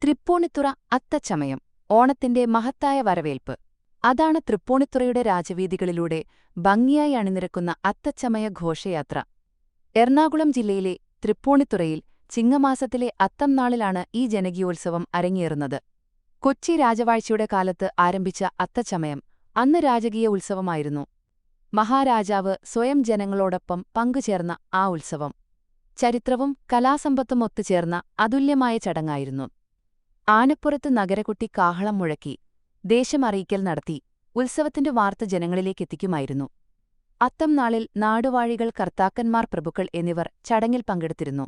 തൃപ്പൂണിത്തുറ അത്തച്ചമയം ഓണത്തിന്റെ മഹത്തായ വരവേൽപ്പ്. അതാണ് തൃപ്പൂണിത്തുറയുടെ രാജവീഥികളിലൂടെ ഭംഗിയായി അണിനിരക്കുന്ന അത്തച്ചമയ ഘോഷയാത്ര. എറണാകുളം ജില്ലയിലെ തൃപ്പൂണിത്തുറയിൽ ചിങ്ങമാസത്തിലെ അത്തം നാളിലാണ് ഈ ജനകീയോത്സവം അരങ്ങേറുന്നത്. കൊച്ചി രാജവാഴ്ചയുടെ കാലത്ത് ആരംഭിച്ച അത്തച്ചമയം അന്ന് രാജകീയ ഉത്സവമായിരുന്നു. മഹാരാജാവ് സ്വയം ജനങ്ങളോടൊപ്പം പങ്കുചേർന്ന ആ ഉത്സവം ചരിത്രവും കലാസമ്പത്തും ഒത്തുചേർന്ന അതുല്യമായ ചടങ്ങായിരുന്നു. ആനപ്പുറത്ത് നഗരകുട്ടി കാഹളം മുഴക്കി ദേശമറിയിക്കൽ നടത്തി ഉത്സവത്തിന്റെ വാർത്ത ജനങ്ങളിലേക്കെത്തിക്കുമായിരുന്നു. അത്തം നാളിൽ നാടുവാഴികൾ, കർത്താക്കന്മാർ, പ്രഭുക്കൾ എന്നിവർ ചടങ്ങിൽ പങ്കെടുത്തിരുന്നു.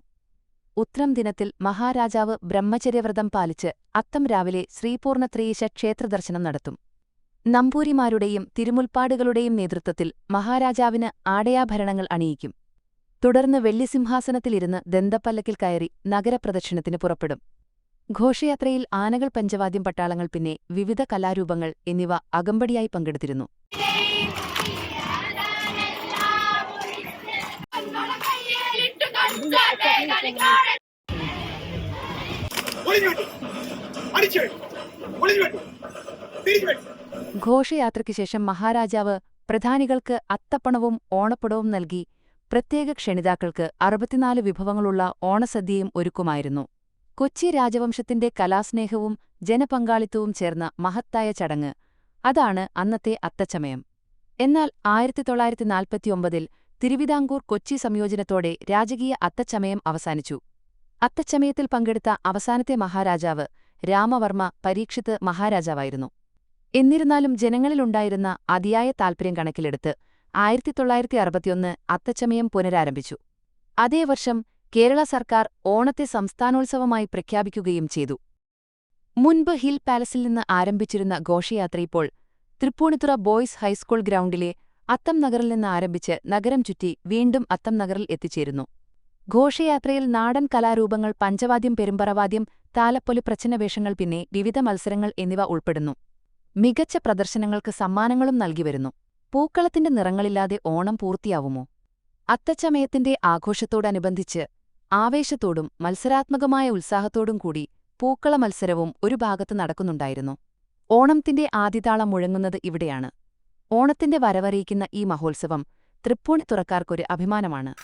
ഉത്രം ദിനത്തിൽ മഹാരാജാവ് ബ്രഹ്മചര്യവ്രതം പാലിച്ച് അത്തം രാവിലെ ശ്രീപൂർണത്രയീശ ക്ഷേത്രദർശനം നടത്തും. നമ്പൂരിമാരുടെയും തിരുമുൽപ്പാടുകളുടെയും നേതൃത്വത്തിൽ മഹാരാജാവിന് ആടയാഭരണങ്ങൾ അണിയിക്കും. തുടർന്ന് വെള്ളിസിംഹാസനത്തിലിരുന്ന് ദന്തപ്പല്ലക്കിൽ കയറി നഗരപ്രദക്ഷിണത്തിന് പുറപ്പെടും. ഘോഷയാത്രയിൽ ആനകൾ, പഞ്ചവാദ്യം, പട്ടാളങ്ങൾ, പിന്നെ വിവിധ കലാരൂപങ്ങൾ എന്നിവ അകമ്പടിയായി പങ്കെടുത്തിരുന്നു. ഘോഷയാത്രയ്ക്ക് ശേഷം മഹാരാജാവ് പ്രധാനികൾക്ക് അത്തപ്പണവും ഓണപ്പടവും നൽകി പ്രത്യേക ക്ഷണിതാക്കൾക്ക് 64 വിഭവങ്ങളുള്ള ഓണസദ്യയും ഒരുക്കുമായിരുന്നു. കൊച്ചി രാജവംശത്തിന്റെ കലാസ്നേഹവും ജനപങ്കാളിത്തവും ചേർന്ന മഹത്തായ ചടങ്ങ് അതാണ് അന്നത്തെ അത്തച്ചമയം. എന്നാൽ 1949-ൽ തിരുവിതാംകൂർ കൊച്ചി സംയോജനത്തോടെ രാജകീയ അത്തച്ചമയം അവസാനിച്ചു. അത്തച്ചമയത്തിൽ പങ്കെടുത്ത അവസാനത്തെ മഹാരാജാവ് രാമവർമ്മ പരീക്ഷിത് മഹാരാജാവായിരുന്നു. എന്നിരുന്നാലും ജനങ്ങളിലുണ്ടായിരുന്ന അതിയായ താൽപര്യം കണക്കിലെടുത്ത് 1961 അത്തച്ചമയം പുനരാരംഭിച്ചു. അതേ വർഷം കേരള സർക്കാർ ഓണത്തെ സംസ്ഥാനോത്സവമായി പ്രഖ്യാപിക്കുകയും ചെയ്തു. മുൻപ് ഹിൽ പാലസിൽ നിന്ന് ആരംഭിച്ചിരുന്ന ഘോഷയാത്ര ഇപ്പോൾ തൃപ്പൂണിത്തുറ ബോയ്സ് ഹൈസ്കൂൾ ഗ്രൗണ്ടിലെ അത്തം നഗറിൽ നിന്ന് ആരംഭിച്ച് നഗരം ചുറ്റി വീണ്ടും അത്തം നഗറിൽ എത്തിച്ചേരുന്നു. ഘോഷയാത്രയിൽ നാടൻ കലാരൂപങ്ങൾ, പഞ്ചവാദ്യം, പെരുമ്പറവാദ്യം, താലപ്പൊലി, പ്രച്ഛന്നവേഷങ്ങൾ, പിന്നെ വിവിധ മത്സരങ്ങൾ എന്നിവ ഉൾപ്പെടുന്നു. മികച്ച പ്രദർശനങ്ങൾക്ക് സമ്മാനങ്ങളും നൽകിവരുന്നു. പൂക്കളത്തിന്റെ നിറങ്ങളില്ലാതെ ഓണം പൂർത്തിയാവുമോ? അത്തച്ചമയത്തിന്റെ ആഘോഷത്തോടനുബന്ധിച്ച് ആവേശത്തോടും മത്സരാത്മകമായ ഉത്സാഹത്തോടും കൂടി പൂക്കള മത്സരവും ഒരു ഭാഗത്ത് നടക്കുന്നുണ്ടായിരുന്നു. ഓണത്തിന്റെ ആദിതാളം മുഴങ്ങുന്നത് ഇവിടെയാണ്. ഓണത്തിന്റെ വരവറിയിക്കുന്ന ഈ മഹോത്സവം തൃപ്പൂണിത്തുറക്കാർക്കൊരു അഭിമാനമാണ്.